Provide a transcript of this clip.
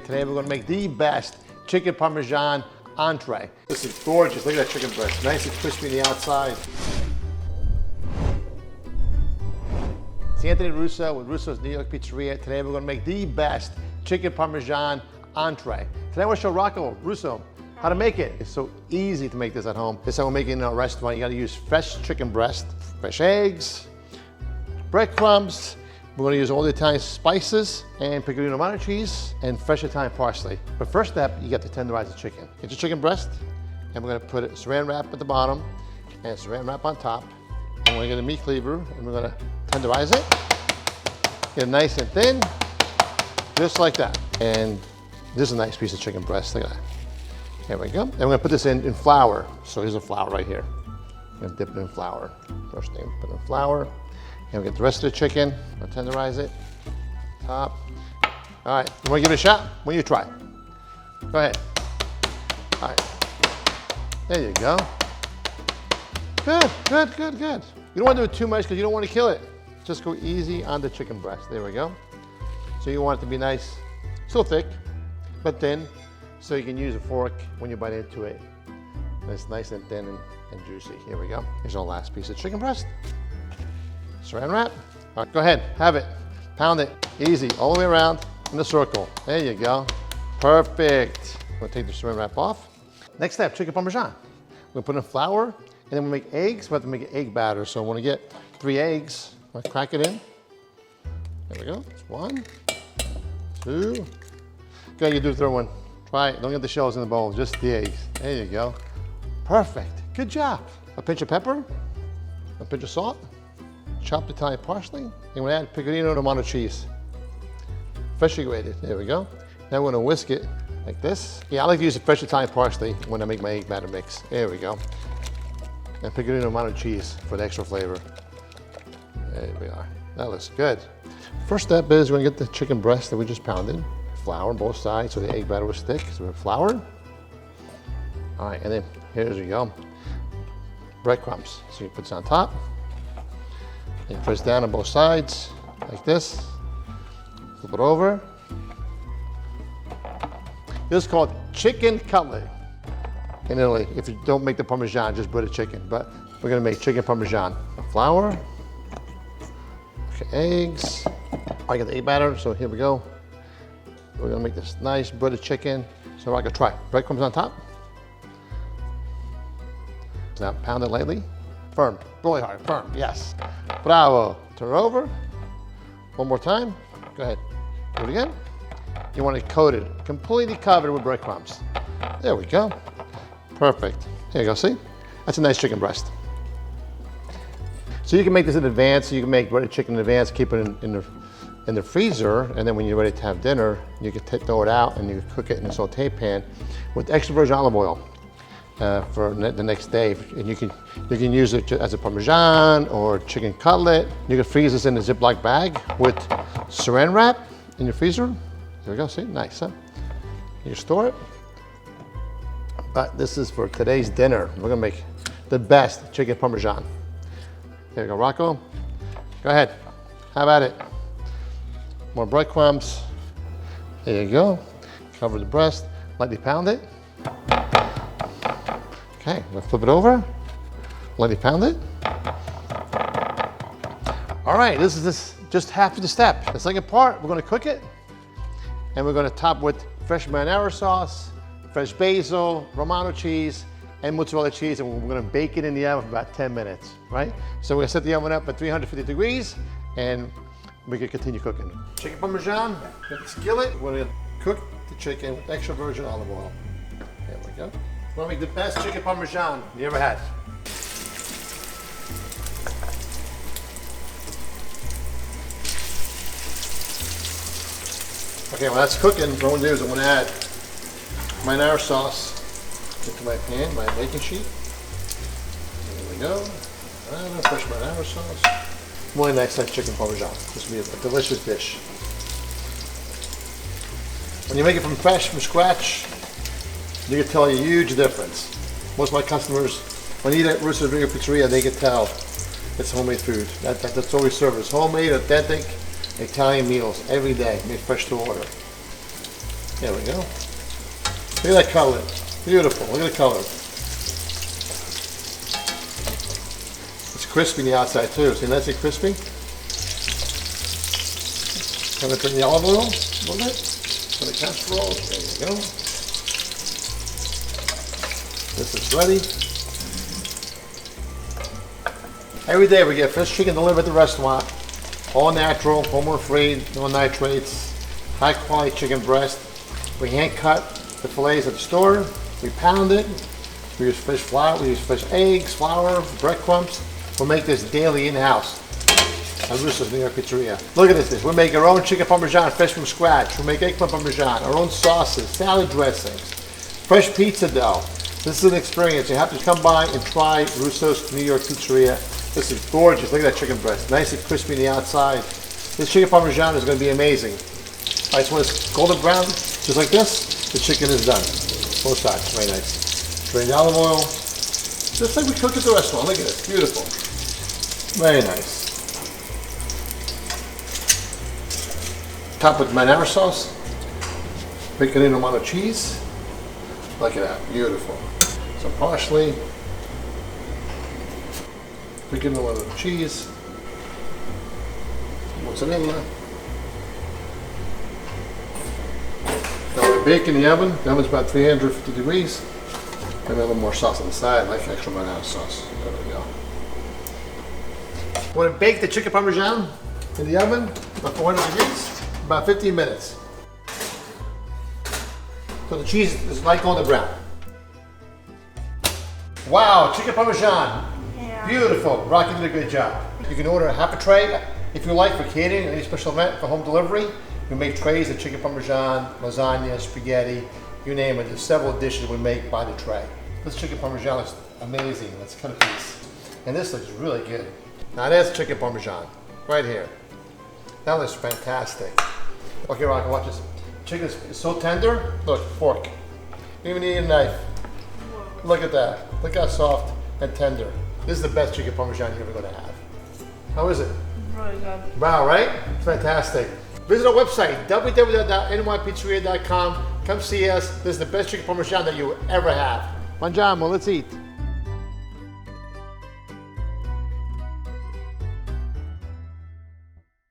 Today we're gonna make the best chicken Parmesan entree. This is gorgeous. Look at that chicken breast. Nice and crispy on the outside. It's Anthony Russo with Russo's New York Pizzeria. Today we're gonna make the best chicken Parmesan entree. Today I want to show Rocco Russo how to make it. It's so easy to make this at home. This is how we make it in our restaurant. You gotta use fresh chicken breast, fresh eggs, breadcrumbs. We're gonna use all the Italian spices and pecorino romano cheese and fresh Italian parsley. But first step, you got to tenderize the chicken. Get your chicken breast, and we're gonna put it saran wrap at the bottom and saran wrap on top. And we're gonna get a meat cleaver and we're gonna tenderize it. Get it nice and thin, just like that. And this is a nice piece of chicken breast, look at that. There we go. And we're gonna put this in flour. So here's a flour right here. I'm gonna dip it in flour. First thing, put it in flour. And we get the rest of the chicken. I'll tenderize it. Top. All right, you wanna give it a shot? What do you try? Go ahead. All right. There you go. Good, good, good, good. You don't wanna do it too much because you don't wanna kill it. Just go easy on the chicken breast. There we go. So you want it to be nice, still thick, but thin, so you can use a fork when you bite into it. And it's nice and thin and juicy. Here we go. Here's our last piece of chicken breast. Saran wrap. All right, go ahead, have it. Pound it, easy, all the way around in a circle. There you go. Perfect. We'll take the saran wrap off. Next step, chicken Parmesan. We're gonna put in flour, and then we'll make eggs. We have to make an egg batter. So I wanna get 3 eggs. I'm gonna crack it in. There we go. It's 1, 2. Go, you do the third one. Try it. Don't get the shells in the bowl, just the eggs. There you go. Perfect. Good job. A pinch of pepper, a pinch of salt, chopped Italian parsley, and we're gonna add pecorino romano cheese. Freshly grated. There we go. Now we're gonna whisk it like this. Yeah, I like to use the fresh Italian parsley when I make my egg batter mix. There we go. And pecorino romano cheese for the extra flavor. There we are. That looks good. First step is we're gonna get the chicken breast that we just pounded. Flour on both sides so the egg batter was thick. So we have flour. All right, and then here we go. Breadcrumbs. So you put this on top. And you press down on both sides like this. Flip it over. This is called chicken cutlet in Italy. If you don't make the Parmesan, just put a chicken. But we're gonna make chicken Parmesan. Flour. Okay, eggs. I got the egg batter, so here we go. We're gonna make this nice breaded chicken. So I can try. Breadcrumbs on top. Now pound it lightly. Firm, really hard, firm, yes. Bravo. Turn it over. One more time. Go ahead. Do it again. You want it coated, completely covered with breadcrumbs. There we go. Perfect. Here you go, see? That's a nice chicken breast. So you can make this in advance. So you can make breaded chicken in advance, keep it in the freezer, and then when you're ready to have dinner, you can throw it out and you can cook it in a saute pan with extra virgin olive oil for the next day. And you can use it as a Parmesan or chicken cutlet. You can freeze this in a Ziploc bag with saran wrap in your freezer. There we go, see, nice, huh? You store it. But this is for today's dinner. We're gonna make the best chicken Parmesan. There you go, Rocco. Go ahead, have at it. More breadcrumbs. There you go. Cover the breast, lightly pound it. Okay, we'll flip it over. Lightly pound it. All right, this is just half of the step. The second part, we're gonna cook it, and we're gonna top with fresh marinara sauce, fresh basil, Romano cheese, and mozzarella cheese, and we're gonna bake it in the oven for about 10 minutes, right? So we're gonna set the oven up at 350 degrees, and we can continue cooking. Chicken Parmesan, get the skillet. We're gonna cook the chicken with extra virgin olive oil. There we go. We're gonna make the best chicken Parmesan you ever had. Okay, well that's cooking. What I'm gonna do is I'm gonna add marinara sauce into my pan, my baking sheet. There we go. Fresh marinara sauce. Really nice like chicken Parmesan. This will be a delicious dish. When you make it from scratch, you can tell a huge difference. Most of my customers, when you eat at Russo's New York Pizzeria, they can tell it's homemade food. That's all we serve is homemade, authentic Italian meals every day, made fresh to order. There we go. Look at that color. Beautiful. Look at the color. It's crispy on the outside too. See, nice and crispy. Kind of put in the olive oil a little bit. For the casserole. There you go. This is ready. Every day we get fresh chicken delivered at the restaurant. All natural, hormone free, no nitrates, high quality chicken breast. We hand cut the fillets at the store. We pound it. We use fresh flour. We use fresh eggs, flour, breadcrumbs. We'll make this daily in-house at Russo's New York Pizzeria. Look at this. We make our own chicken parmesan fresh from scratch. We make eggplant parmesan, our own sauces, salad dressings, fresh pizza dough. This is an experience. You have to come by and try Russo's New York Pizzeria. This is gorgeous. Look at that chicken breast. Nice and crispy on the outside. This chicken parmesan is going to be amazing. All right, so when it's golden brown, just like this, the chicken is done. Both sides. Very nice. Drain the olive oil. Just like we cook at the restaurant. Look at it. Beautiful. Very nice. Top with marinara sauce. Pecorino Romano cheese. Look at that. Beautiful. Some parsley. Pecorino Romano cheese. Mozzarella. Now we bake in the oven. The oven's about 350 degrees. And a little more sauce on the side. I like extra marinara sauce. There we go. We're going to bake the chicken parmesan in the oven about 400 degrees, about 15 minutes. So the cheese is light golden brown. Wow, chicken parmesan. Yeah. Beautiful. Rocky did a good job. You can order half a tray if you like for catering, any special event for home delivery. We make trays of chicken parmesan, lasagna, spaghetti, you name it. There's several dishes we make by the tray. This chicken parmesan looks amazing. Let's cut a piece. And this looks really good. Now that's chicken parmesan, right here. That looks fantastic. Okay, Rocky, watch this. Chicken is so tender. Look, fork. You don't even need a knife. Look at that. Look how soft and tender. This is the best chicken parmesan you're ever going to have. How is it? Really good. Wow, right? It's fantastic. Visit our website, www.nypizzeria.com. Come see us. This is the best chicken parmesan that you will ever have. Mangiamo, let's eat.